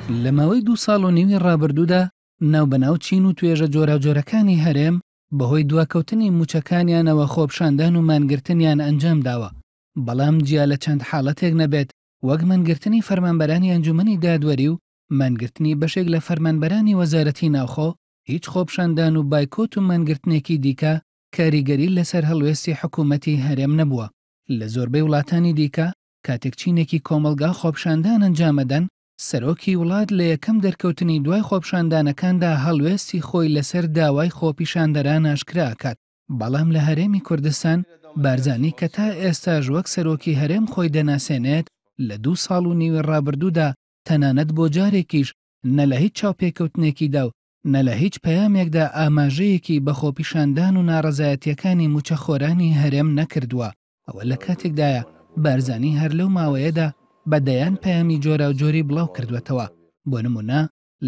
لە ماوەی 2 ساڵ و نیوی ڕابردوودا ناوبەناو چین و توێژە جۆراوجۆرەکانی هەرێم بەهۆی دواکەوتنی موچەکانیانەوە خۆپشاندان و مانگرتنیان ئەنجام داوە. بەڵام جیا لە چەند حاڵەتێک نەبێت وەک مانگرتنی فەرمانبەرانی ئەنجومەنی دادوەری و مانگرتنی بەشێک لە فەرمانبەرانی وەزارەتی ناوخۆ هیچ خۆپشاندان و بایکۆت و مانگرتنێکی دیکە کاریگەری لەسەر هەڵوێستی حکوومەتی هەرێم نەبووە. لە زۆربەی وڵاتانی دیکە کاتێک چینێکی کۆمەلگا خۆپشاندان ئەنجامەدەن، سەرۆکی وڵات لە یەکەم دەرکەوتنی دوای خۆپشاندانەکاندا هەڵوێستی خۆی لەسەر داوای خۆپیشاندەران ئاشکرا ئەکات. بەڵام لە هەرێمی کوردستان بارزانی کە تا ئێستاژ وەک سەرۆکی هەرێم خۆی دەناسێنێت لە 2 ساڵ و نیوی ڕابردوودا تەنانەت بۆ جارێکیش نە لە هیچ چاوپێکەوتنێکیدا و نە لە هیچ پەیامێکدا ئاماژەیەکی بە خۆپیشاندان و ناڕەزایەتیەکانی موچەخۆرانی هەرێم نەکردووە. ئەوە لە کاتێکدایە بارزانی هەر لەو ماوەیەدا بەدەیان پەیامی جۆرا و جۆری بڵاو کردوێتەوە. بۆ نمونە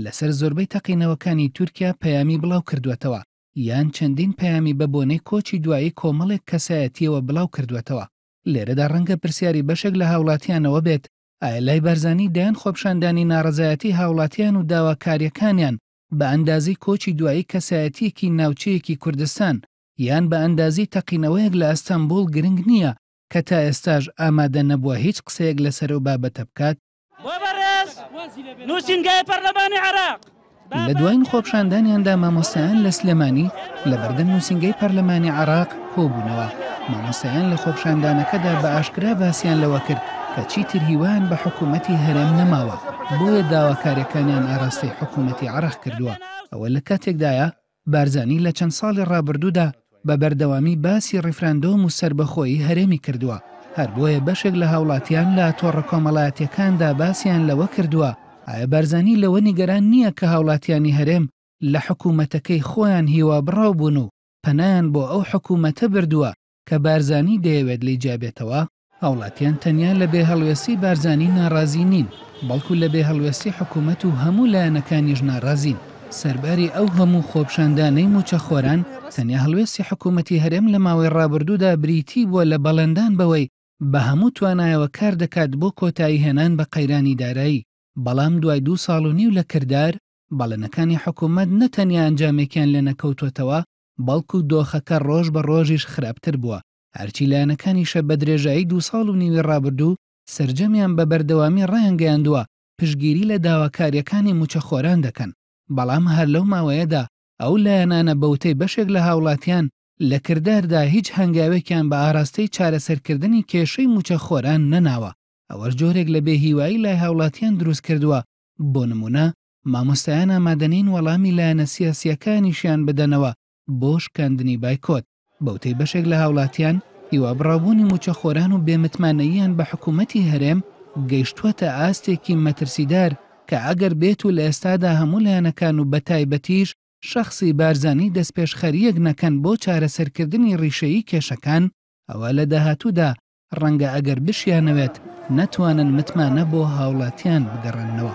لەسەر زۆربەی تەقینەوەکانی تورکیا پەیامی بڵاو کردوێتەوە یان چەندین پەیامی بە بۆنەی کۆچی دوایی کۆمەڵێک کەسایەتیەوە بڵاو کردوێتەوە. لێرەدا ڕەنگە پرسیاری بەشێک لە هاوڵاتیانەوە بێت ئایا لای بارزانی دایان خۆپشاندانی ناڕەزایەتی هاوڵاتیان و داواکاریەکانیان بە ئەندازی کۆچی دوایی کەسایەتیەکی ناوچەیەکی کوردستان یان بە ئەندازی تەقینەوەیەک لە ئەستەمبوڵ گرنگ نییە کە تا ئێستاژ ئامادە نەبووە هیچ قسەیەک لەسەر و بابەتە بکات. لە دوایین خۆپشاندانیاندا مامۆستایان لە سلێمانی لە بەردەم نووسینگەی پەرلەمانی عێراق کۆبوونەوە. مامۆستایان لە خۆپشاندانەکەدا بە ئاشکرا باسییان لەوە کرد کە چیتر هیوایان بە حکوومەتی هەرێم نەماوە، بۆیە داواکاریەکانیان ئاراستەی حکوومەتی عێراق کردووە. ئەوە لە کاتێکدایە بارزانی لە چەند ساڵی ڕابردوودا بە بەردەوامی باسی ڕیفراندۆم و سربەخۆیی هەرێمی کردووە. هەر بۆیە بەشێک لە هاوڵاتیان لە تۆڕە کۆمەڵایەتیەکاندا باسییان لەوە کردووە ئایا بارزانی لەوە نیگەران نییە کە هاوڵاتیانی هەرێم لە حکوومەتەکەی خۆیان هیوا بڕاو بوون و پەنایان بۆ ئەو حکوومەتە بردووە کە بارزانی دەیەوێت لی جابێتەوە. هاوڵاتیان تەنیا لە بێ هەڵوێستی بارزانی ناڕازی نین، بەڵکو لە بێ هەڵوێستی حکوومەت و هەموو لایەنەکانیش ناڕازین. سەرباری ئەو هەموو خۆپشاندانەی موچەخۆران تەنیا هەڵوێستی حکوومەتی هەرێم لە ماوەی ڕابردوودا بریتی بووە لە بەڵێندان بەوەی بە هەموو توانایەوە کار دەکات بۆ کۆتایی هێنان بە قەیرانی دارایی. بەڵام دوای 2 ساڵ و نیو لە کردار بەڵێنەکانی حکوومەت نەتەنیا ئەنجامێکیان لێ نەکەوتوێتەوە، بەڵکو دۆخەکە ڕۆژ بە ڕۆژیش خراپتر بووە. هەرچی لایەنەکانی شە بە درێژایی 2 ساڵ و نیوی ڕابردوو سەرجەمیان بە بەردەوامی ڕایانگەیاندووە پشگیری لە داواکاریەکانی موچەخۆران دەکەن. بەڵام هەر لەو ماوەیەدا ئەو لایەنانە بەوتەی بەشێک لە هاوڵاتیان لە کرداردا هیچ هەنگاوێکیان بە ئاراستەی چارەسەرکردنی کێشەی موچەخۆران نەناوە. ئەوەش جۆرێک لە بێهیوایی لای هاوڵاتیان دروست کردووە. بۆ نمونە مامۆستایان ئامادەنین وەڵامی لایەنە سیاسیەکانیشیان بدەنەوە بۆ شکاندنی بایکۆت. بەوتەی بەشێک لە هاوڵاتیان هیوا بڕاوبوونی موچەخۆران و بێمتمانەییان بە حکوومەتی هەرێم گەیشتووەتە ئاستێکی مەترسیدار کە ئەگەر بێت و لە ئێستادا هەموو لایەنەکان و بەتایبەتیش شەخصی بارزانی دەستپێشخەریەک نەکەن بۆ چارەسەرکردنی ڕیشەیی کێشەکان، ئەوە لە داهاتوودا ڕەنگە ئەگەر بشیانەوێت نەتوانن متمانە بۆ هاوڵاتیان بگەڕێنەوە.